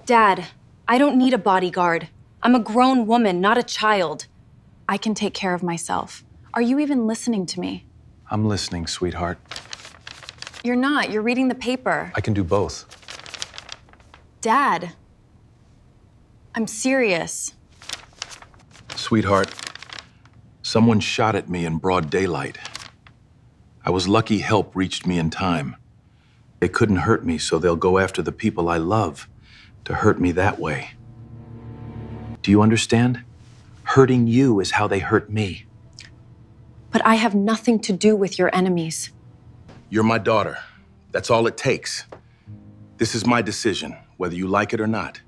Dad, I don't need a bodyguard. I'm a grown woman, not a child. I can take care of myself. Are you even listening to me? I'm listening, sweetheart. You're not. You're reading the paper. I can do both. Dad, I'm serious. Sweetheart, someone shot at me in broad daylight. I was lucky help reached me in time. They couldn't hurt me, so they'll go after the people I love to hurt me that way. Do you understand? Hurting you is how they hurt me. But I have nothing to do with your enemies. You're my daughter. That's all it takes. This is my decision, whether you like it or not.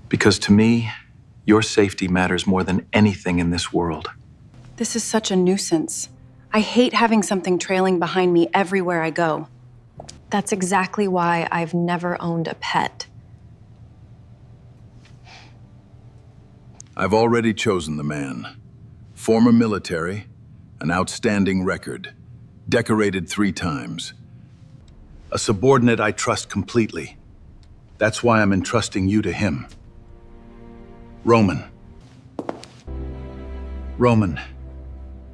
Because to me, your safety matters more than anything in this world. This is such a nuisance. I hate having something trailing behind me everywhere I go. That's exactly why I've never owned a pet. I've already chosen the man. Former military, an outstanding record, decorated 3 times. A subordinate I trust completely. That's why I'm entrusting you to him. Roman. Roman,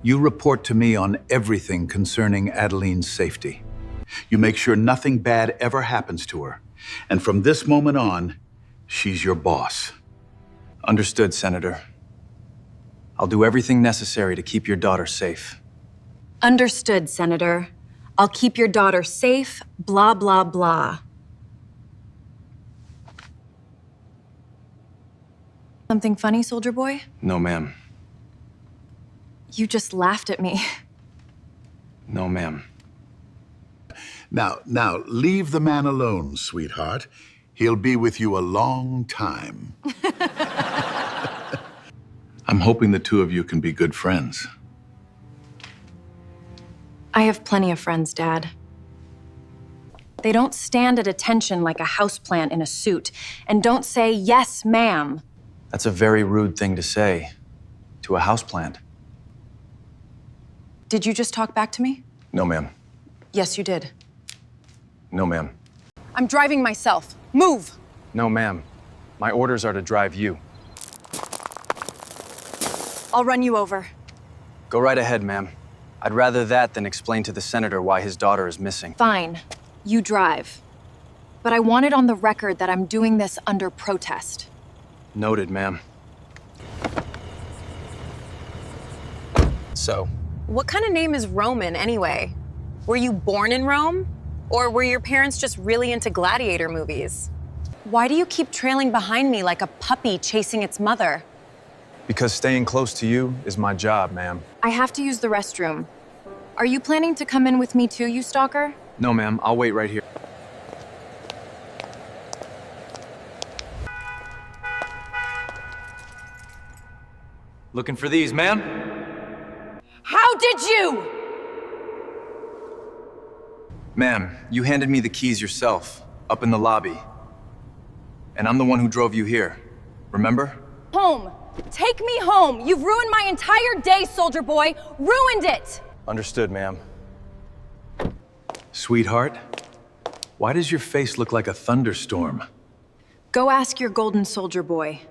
you report to me on everything concerning Adeline's safety. You make sure nothing bad ever happens to her. And from this moment on, she's your boss. Understood, Senator. I'll do everything necessary to keep your daughter safe. Understood, Senator. I'll keep your daughter safe, blah, blah, blah. Something funny, soldier boy? No, ma'am. You just laughed at me. No, ma'am. Now, leave the man alone, sweetheart. He'll be with you a long time. I'm hoping the 2 of you can be good friends. I have plenty of friends, Dad. They don't stand at attention like a houseplant in a suit, and don't say, yes, ma'am. That's a very rude thing to say to a houseplant. Did you just talk back to me? No, ma'am. Yes, you did. No, ma'am. I'm driving myself. Move! No, ma'am. My orders are to drive you. I'll run you over. Go right ahead, ma'am. I'd rather that than explain to the senator why his daughter is missing. Fine. You drive. But I want it on the record that I'm doing this under protest. Noted, ma'am. So, What kind of name is Roman, anyway? Were you born in Rome? Or were your parents just really into gladiator movies? Why do you keep trailing behind me like a puppy chasing its mother? because staying close to you is my job, ma'am. I have to use the restroom. Are you planning to come in with me too, you stalker? No, ma'am. I'll wait right here. Looking for these, ma'am? How did you? Ma'am, you handed me the keys yourself, up in the lobby. And I'm the one who drove you here. Remember? Home. Take me home. You've ruined my entire day, soldier boy. Ruined it. Understood, ma'am. Sweetheart, why does your face look like a thunderstorm? Go ask your golden soldier boy.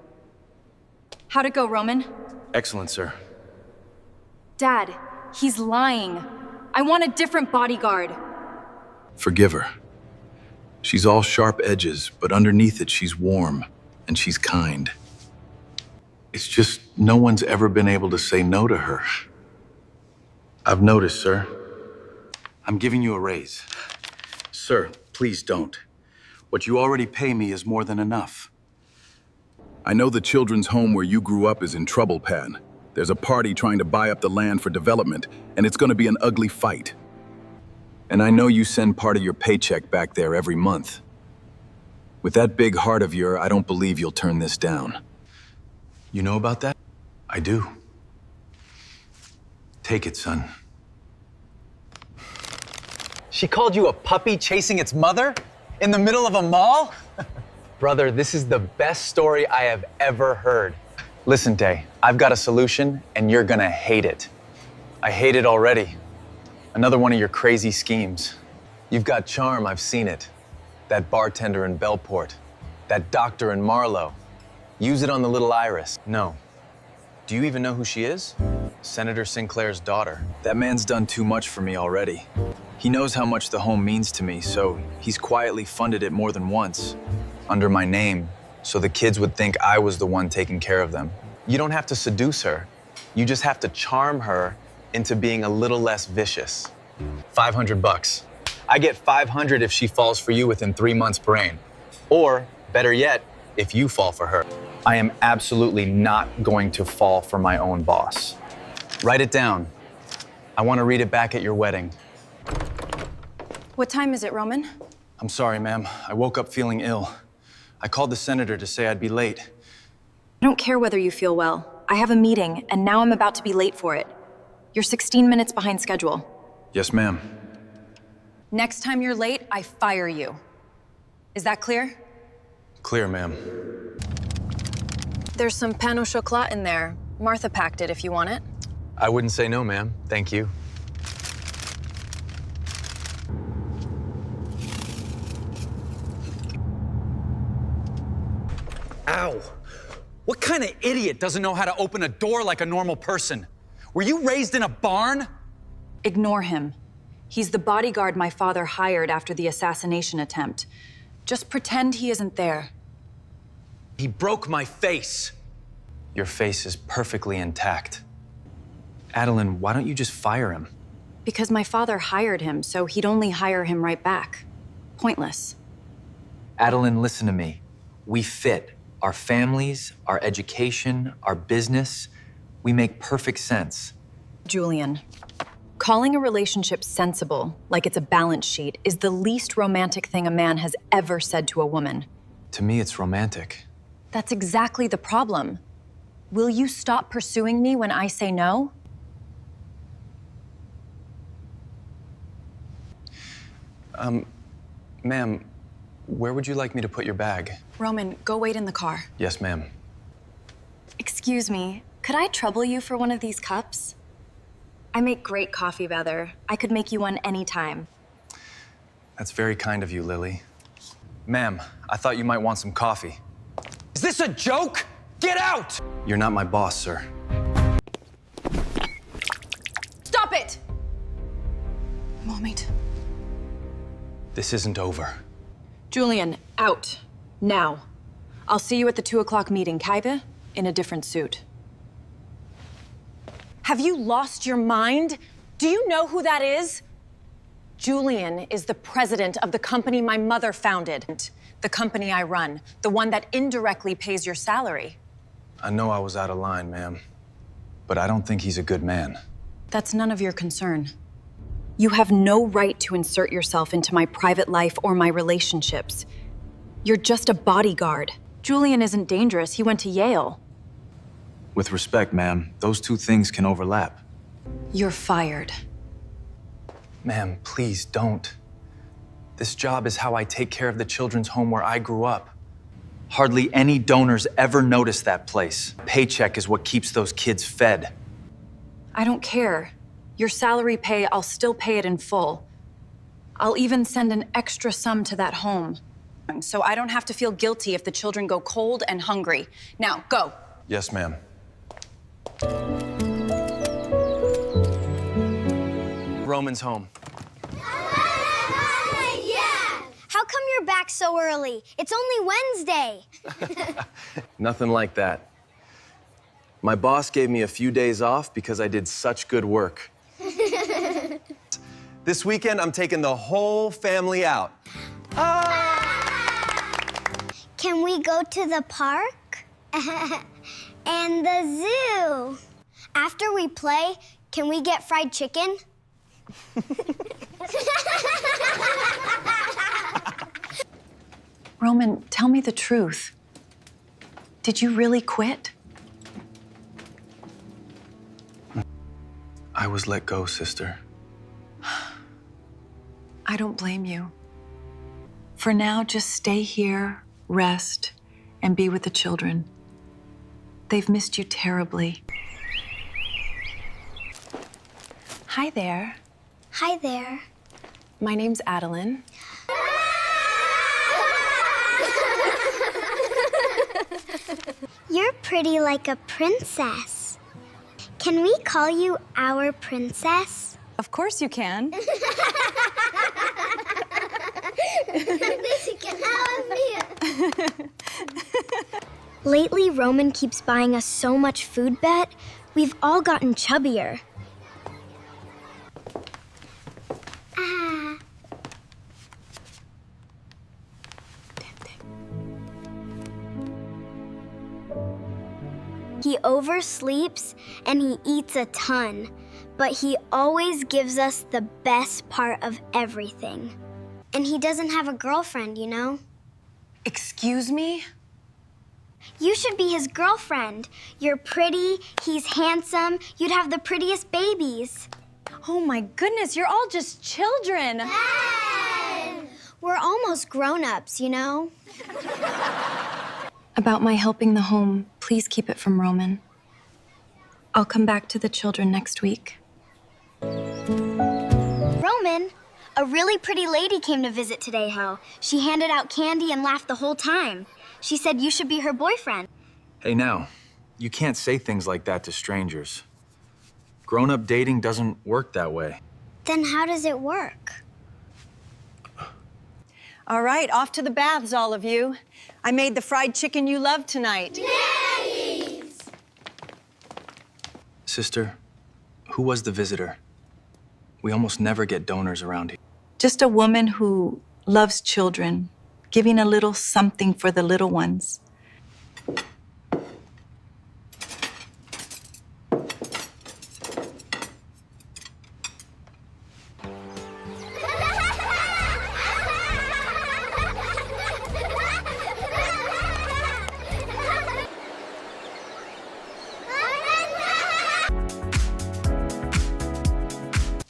How'd it go, Roman? Excellent, sir. Dad, he's lying. I want a different bodyguard. Forgive her. She's all sharp edges, but underneath it she's warm, and she's kind. It's just no one's ever been able to say no to her. I've noticed, sir. I'm giving you a raise. Sir, please don't. What you already pay me is more than enough. I know the children's home where you grew up is in trouble, Pan. There's a party trying to buy up the land for development, and it's gonna be an ugly fight. And I know you send part of your paycheck back there every month. With that big heart of yours, I don't believe you'll turn this down. You know about that? I do. Take it, son. She called you a puppy chasing its mother? In the middle of a mall? Brother, this is the best story I have ever heard. Listen, Day, I've got a solution, and you're gonna hate it. I hate it already. Another one of your crazy schemes. You've got charm, I've seen it. That bartender in Bellport. That doctor in Marlowe. Use it on the little Heiress. No. Do you even know who she is? Senator Sinclair's daughter. That man's done too much for me already. He knows how much the home means to me, so he's quietly funded it more than once, under my name, so the kids would think I was the one taking care of them. You don't have to seduce her. You just have to charm her into being a little less vicious. $500. I get 500 if she falls for you within 3 months, brain. Or, better yet, if you fall for her. I am absolutely not going to fall for my own boss. Write it down. I want to read it back at your wedding. What time is it, Roman? I'm sorry, ma'am. I woke up feeling ill. I called the senator to say I'd be late. I don't care whether you feel well. I have a meeting, and now I'm about to be late for it. You're 16 minutes behind schedule. Yes, ma'am. Next time you're late, I fire you. Is that clear? Clear, ma'am. There's some pain au chocolat in there. Martha packed it if you want it. I wouldn't say no, ma'am. Thank you. Ow! What kind of idiot doesn't know how to open a door like a normal person? Were you raised in a barn? Ignore him. He's the bodyguard my father hired after the assassination attempt. Just pretend he isn't there. He broke my face. Your face is perfectly intact. Adeline, why don't you just fire him? Because my father hired him, so he'd only hire him right back. Pointless. Adeline, listen to me. We fit. Our families, our education, our business, we make perfect sense. Julian, calling a relationship sensible, like it's a balance sheet, is the least romantic thing a man has ever said to a woman. To me, it's romantic. That's exactly the problem. Will you stop pursuing me when I say no? Ma'am, where would you like me to put your bag? Roman, go wait in the car. Yes, ma'am. Excuse me, could I trouble you for one of these cups? I make great coffee, Heather. I could make you one anytime. That's very kind of you, Lily. Ma'am, I thought you might want some coffee. Is this a joke? Get out! You're not my boss, sir. Stop it! Moment. This isn't over. Julian, out. Now. I'll see you at the 2 o'clock meeting, Kaiva, in a different suit. Have you lost your mind? Do you know who that is? Julian is the president of the company my mother founded. The company I run, the one that indirectly pays your salary. I know I was out of line, ma'am, but I don't think he's a good man. That's none of your concern. You have no right to insert yourself into my private life or my relationships. You're just a bodyguard. Julian isn't dangerous. He went to Yale. With respect, ma'am, those two things can overlap. You're fired. Ma'am, please don't. This job is how I take care of the children's home where I grew up. Hardly any donors ever notice that place. Paycheck is what keeps those kids fed. I don't care. Your salary pay, I'll still pay it in full. I'll even send an extra sum to that home. So I don't have to feel guilty if the children go cold and hungry. Now, go. Yes, ma'am. Roman's home. Yeah! How come you're back so early? It's only Wednesday. Nothing like that. My boss gave me a few days off because I did such good work. This weekend, I'm taking the whole family out. Can we go to the park? And the zoo? After we play, can we get fried chicken? Roman, tell me the truth. Did you really quit? I was let go, sister. I don't blame you. For now, just stay here, rest, and be with the children. They've missed you terribly. Hi there. Hi there. My name's Adeline. pretty like a princess. Can we call you our princess? Of course you can. Lately, Roman keeps buying us so much food, Bet. We've all gotten chubbier. He oversleeps and he eats a ton, but he always gives us the best part of everything. And he doesn't have a girlfriend, you know? Excuse me? You should be his girlfriend. You're pretty, he's handsome, you'd have the prettiest babies. Oh my goodness, you're all just children. We're almost grown-ups, you know? About my helping the home, please keep it from Roman. I'll come back to the children next week. Roman, a really pretty lady came to visit today, Ho. She handed out candy and laughed the whole time. She said you should be her boyfriend. Hey, now, you can't say things like that to strangers. Grown-up dating doesn't work that way. Then how does it work? All right, off to the baths, all of you. I made the fried chicken you love tonight. Sister, who was the visitor? We almost never get donors around here. Just a woman who loves children, giving a little something for the little ones.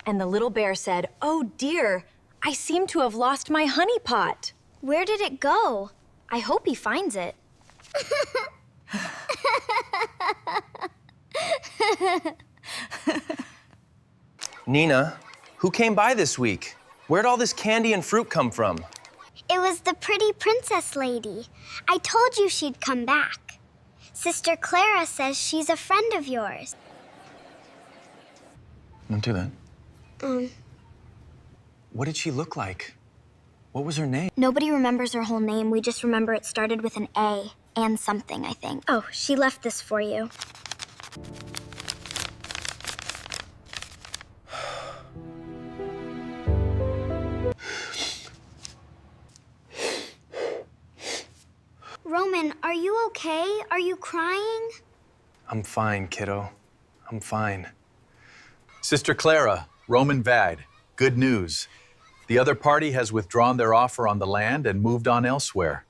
And the little bear said, "Oh dear, I seem to have lost my honey pot." Where did it go? I hope he finds it. Nina, who came by this week? Where'd all this candy and fruit come from? It was the pretty princess lady. I told you she'd come back. Sister Clara says she's a friend of yours. Don't do that. What did she look like? What was her name? Nobody remembers her whole name. We just remember it started with an A and something, I think. Oh, she left this for you. Roman, are you okay? Are you crying? I'm fine, kiddo. I'm fine. Sister Clara, Roman Vad, good news. The other party has withdrawn their offer on the land and moved on elsewhere.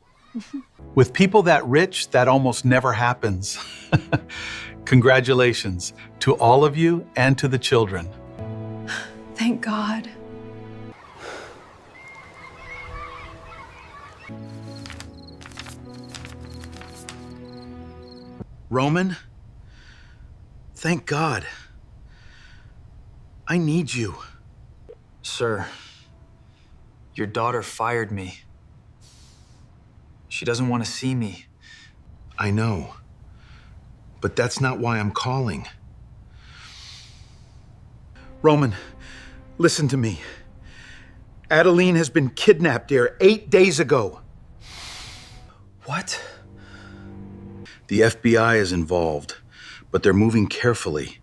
With people that rich, that almost never happens. Congratulations to all of you and to the children. Thank God. Roman, thank God. I need you. Sir, your daughter fired me. She doesn't want to see me. I know, but that's not why I'm calling. Roman, listen to me. Adeline has been kidnapped here 8 days ago. What? The FBI is involved, but they're moving carefully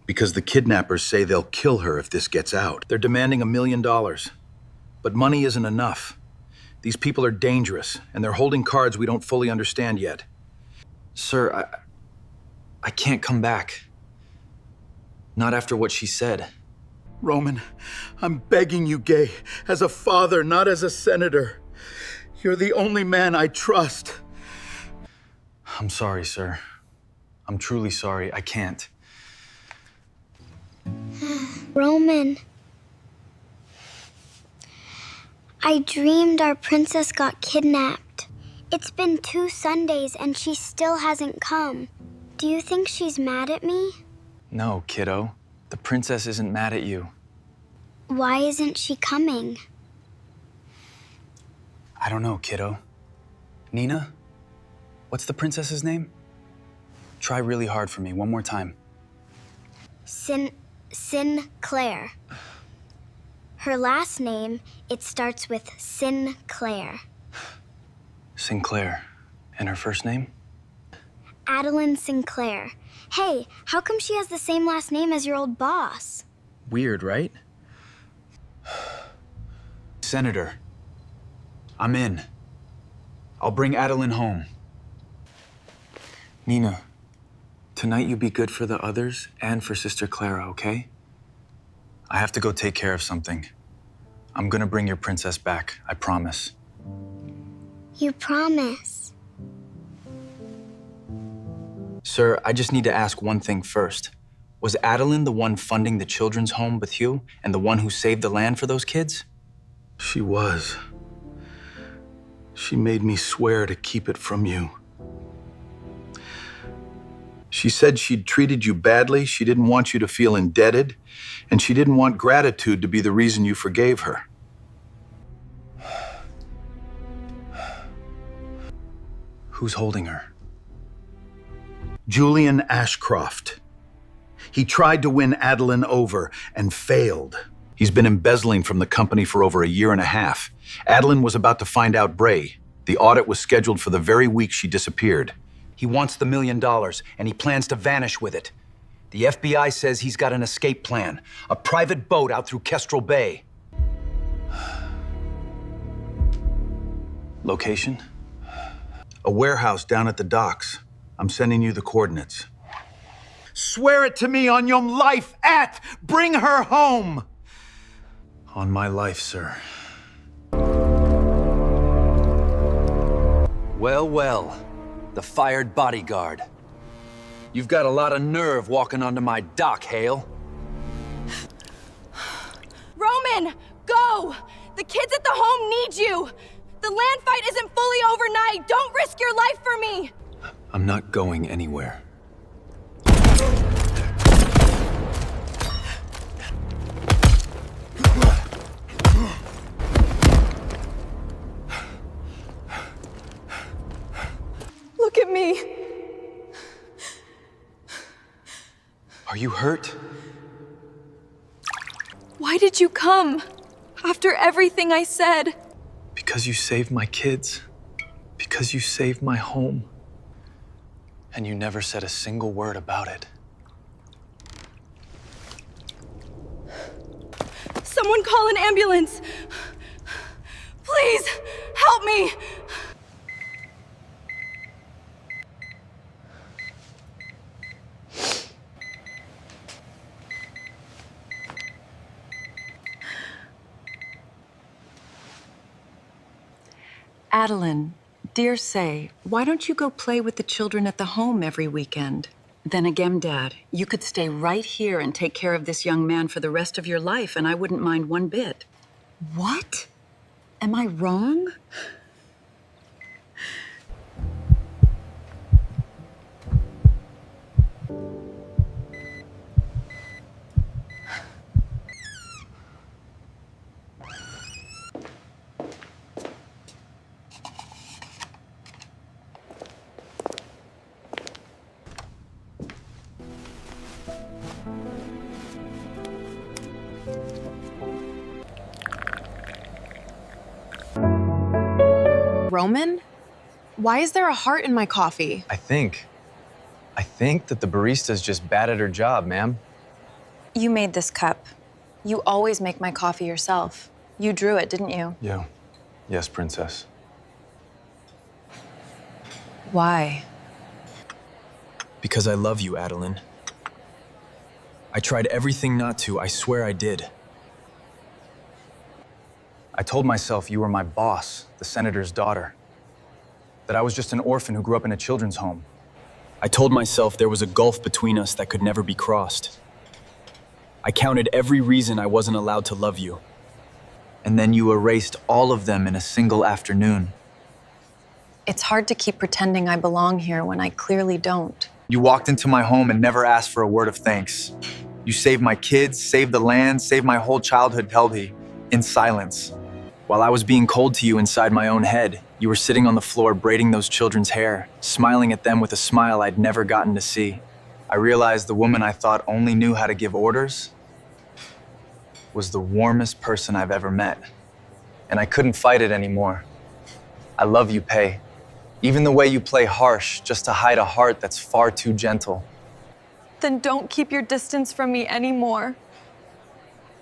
because the kidnappers say they'll kill her if this gets out. They're demanding $1 million, but money isn't enough. These people are dangerous, and they're holding cards we don't fully understand yet. Sir, I can't come back. Not after what she said. Roman, I'm begging you, Gay, as a father, not as a senator. You're the only man I trust. I'm sorry, sir. I'm truly sorry. I can't. Roman. I dreamed our princess got kidnapped. It's been 2 Sundays and she still hasn't come. Do you think she's mad at me? No, kiddo. The princess isn't mad at you. Why isn't she coming? I don't know, kiddo. Nina? What's the princess's name? Try really hard for me, one more time. Sinclair. Her last name, it starts with Sinclair. Sinclair. And her first name? Adeline Sinclair. Hey, how come she has the same last name as your old boss? Weird, right? Senator, I'm in. I'll bring Adeline home. Nina, tonight you be good for the others and for Sister Clara, okay? I have to go take care of something. I'm gonna bring your princess back, I promise. You promise? Sir, I just need to ask one thing first. Was Adeline the one funding the children's home with you and the one who saved the land for those kids? She was. She made me swear to keep it from you. She said she'd treated you badly, she didn't want you to feel indebted, and she didn't want gratitude to be the reason you forgave her. Who's holding her? Julian Ashcroft. He tried to win Adeline over and failed. He's been embezzling from the company for over a year and a half. Adeline was about to find out Bray. The audit was scheduled for the very week she disappeared. He wants the $1 million, and he plans to vanish with it. The FBI says he's got an escape plan, a private boat out through Kestrel Bay. Location? A warehouse down at the docks. I'm sending you the coordinates. Swear it to me on your life, bring her home! On my life, sir. Well, well, the fired bodyguard. You've got a lot of nerve walking onto my dock, Hale. Roman, go! The kids at the home need you! The land fight isn't fully overnight! Don't risk your life for me! I'm not going anywhere. Look at me. Are you hurt? Why did you come? After everything I said. Because you saved my kids. Because you saved my home. And you never said a single word about it. Someone call an ambulance. Please, help me. Adeline, dear say, why don't you go play with the children at the home every weekend? Then again, Dad, you could stay right here and take care of this young man for the rest of your life, and I wouldn't mind one bit. What? Am I wrong? Roman? Why is there a heart in my coffee? I think that the barista's just bad at her job, ma'am. You made this cup. You always make my coffee yourself. You drew it, didn't you? Yeah. Yes, princess. Why? Because I love you, Adeline. I tried everything not to, I swear I did. I told myself you were my boss, the senator's daughter. That I was just an orphan who grew up in a children's home. I told myself there was a gulf between us that could never be crossed. I counted every reason I wasn't allowed to love you. And then you erased all of them in a single afternoon. It's hard to keep pretending I belong here when I clearly don't. You walked into my home and never asked for a word of thanks. You saved my kids, saved the land, saved my whole childhood, Pelby, in silence. While I was being cold to you inside my own head, You were sitting on the floor braiding those children's hair, smiling at them with a smile I'd never gotten to see. I realized the woman I thought only knew how to give orders was the warmest person I've ever met. And I couldn't fight it anymore. I love you, Pay. Even the way you play harsh just to hide a heart that's far too gentle. Then don't keep your distance from me anymore.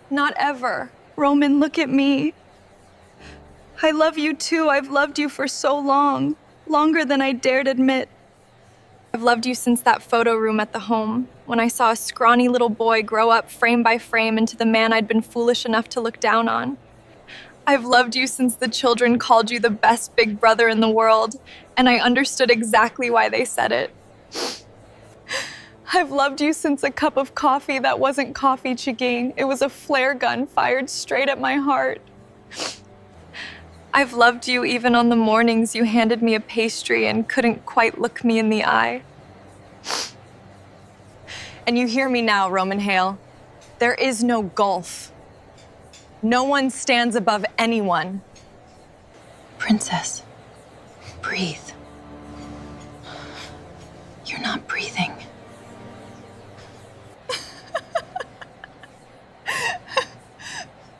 Not ever. Roman, look at me. I love you too. I've loved you for so long. Longer than I dared admit. I've loved you since that photo room at the home, when I saw a scrawny little boy grow up frame by frame into the man I'd been foolish enough to look down on. I've loved you since the children called you the best big brother in the world, and I understood exactly why they said it. I've loved you since a cup of coffee that wasn't coffee, Chigane. It was a flare gun fired straight at my heart. I've loved you even on the mornings you handed me a pastry and couldn't quite look me in the eye. And you hear me now, Roman Hale. There is no gulf. No one stands above anyone. Princess, breathe. You're not breathing.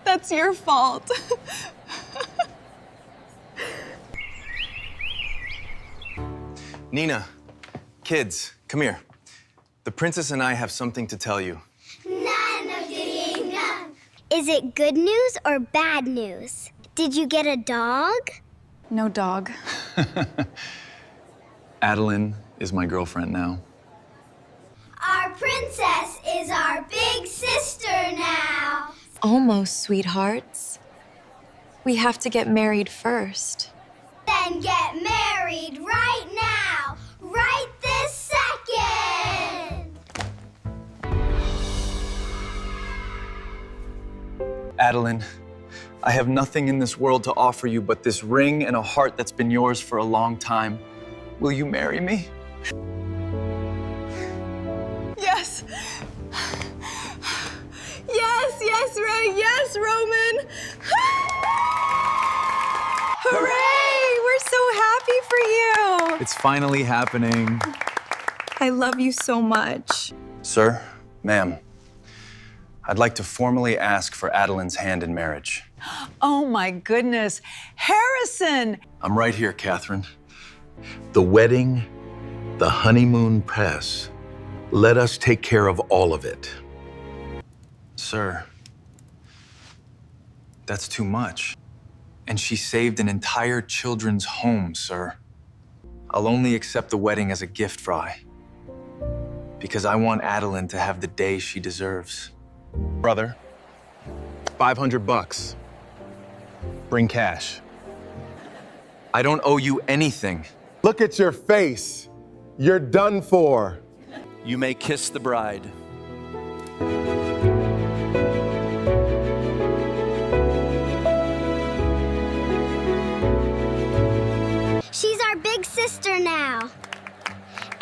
That's your fault. Nina, kids, come here. The princess and I have something to tell you. Is it good news or bad news? Did you get a dog? No dog. Adeline is my girlfriend now. Our princess is our big sister now. Almost, sweethearts. We have to get married first. Then get married right now, right this second. Adeline, I have nothing in this world to offer you but this ring and a heart that's been yours for a long time. Will you marry me? Yes. Yes, Ray. Yes, Roman. Hooray! We're so happy for you. It's finally happening. I love you so much. Sir, ma'am, I'd like to formally ask for Adeline's hand in marriage. Oh my goodness. Harrison! I'm right here, Catherine. The wedding, the honeymoon pass. Let us take care of all of it. Sir, that's too much. And she saved an entire children's home, sir. I'll only accept the wedding as a gift, Fry. Because I want Adeline to have the day she deserves. Brother, $500. Bring cash. I don't owe you anything. Look at your face. You're done for. You may kiss the bride. She's our big sister now.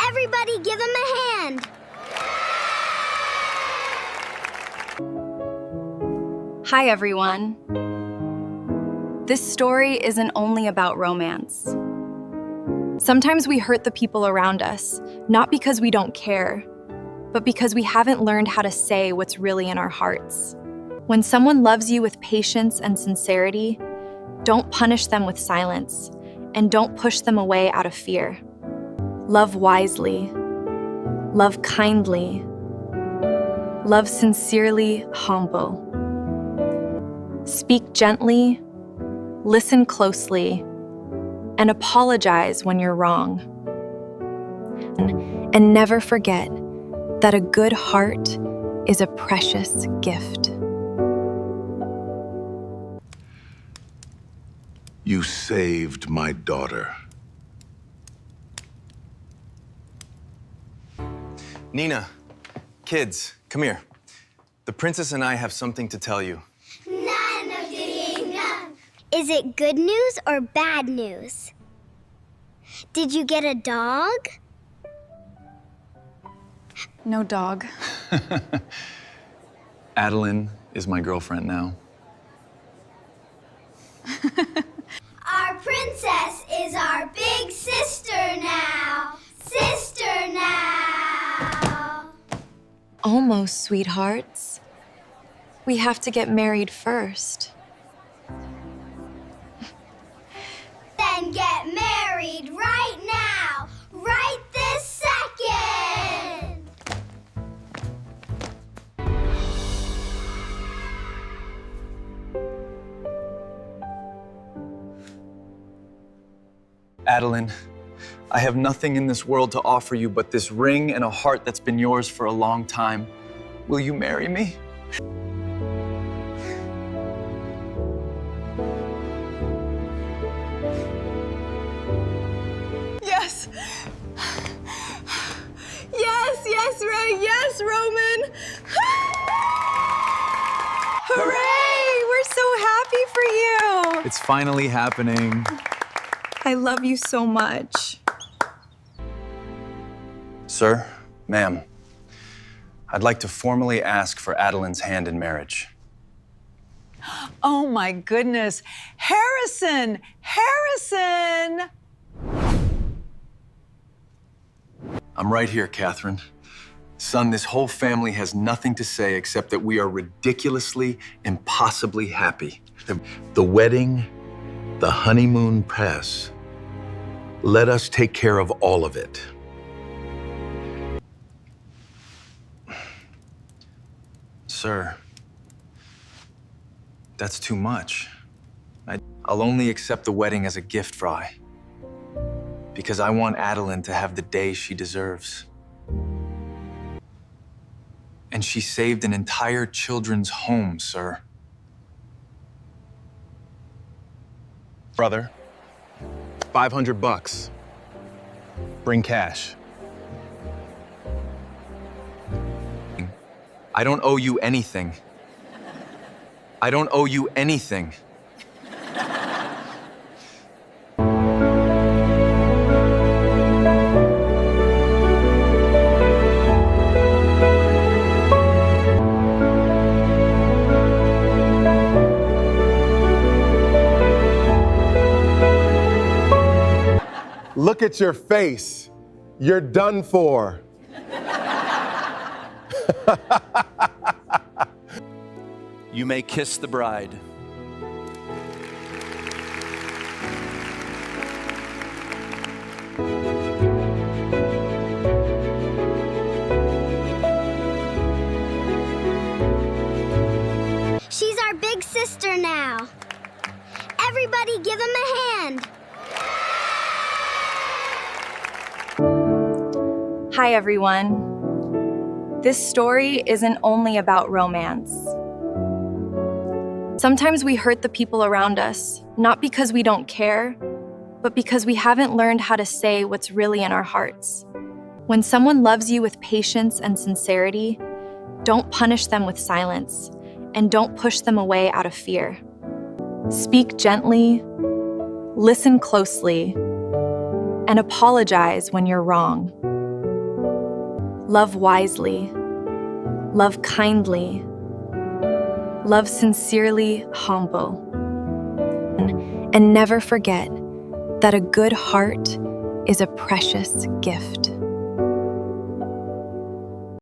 Everybody give him a hand. Hi, everyone. This story isn't only about romance. Sometimes we hurt the people around us, not because we don't care, but because we haven't learned how to say what's really in our hearts. When someone loves you with patience and sincerity, don't punish them with silence, and don't push them away out of fear. Love wisely. Love kindly. Love sincerely, humble. Speak gently, listen closely, and apologize when you're wrong. And never forget that a good heart is a precious gift. You saved my daughter. Nina, kids, come here. The princess and I have something to tell you. Is it good news or bad news? Did you get a dog? No dog. Adeline is my girlfriend now. Our princess is our big sister now. Sister now. Almost, sweethearts. We have to get married first. Then get married right now. Right this second. Adeline, I have nothing in this world to offer you but this ring and a heart that's been yours for a long time. Will you marry me? Yes! Yes, Ray, yes, Roman! Hooray! We're so happy for you! It's finally happening. I love you so much. Sir, ma'am, I'd like to formally ask for Adeline's hand in marriage. Oh my goodness. Harrison! Harrison! I'm right here, Catherine. Son, this whole family has nothing to say except that we are ridiculously, impossibly happy. The wedding, the honeymoon pass. Let us take care of all of it. Sir, that's too much. I'll only accept the wedding as a gift, Fry. Because I want Adeline to have the day she deserves. And she saved an entire children's home, sir. Brother, $500. Bring cash. I don't owe you anything. I don't owe you anything. Look at your face. You're done for. You may kiss the bride. She's our big sister now. Everybody give him a hand. Hi, everyone. This story isn't only about romance. Sometimes we hurt the people around us, not because we don't care, but because we haven't learned how to say what's really in our hearts. When someone loves you with patience and sincerity, don't punish them with silence, and don't push them away out of fear. Speak gently, listen closely, and apologize when you're wrong. Love wisely, love kindly, love sincerely, humble. And never forget that a good heart is a precious gift.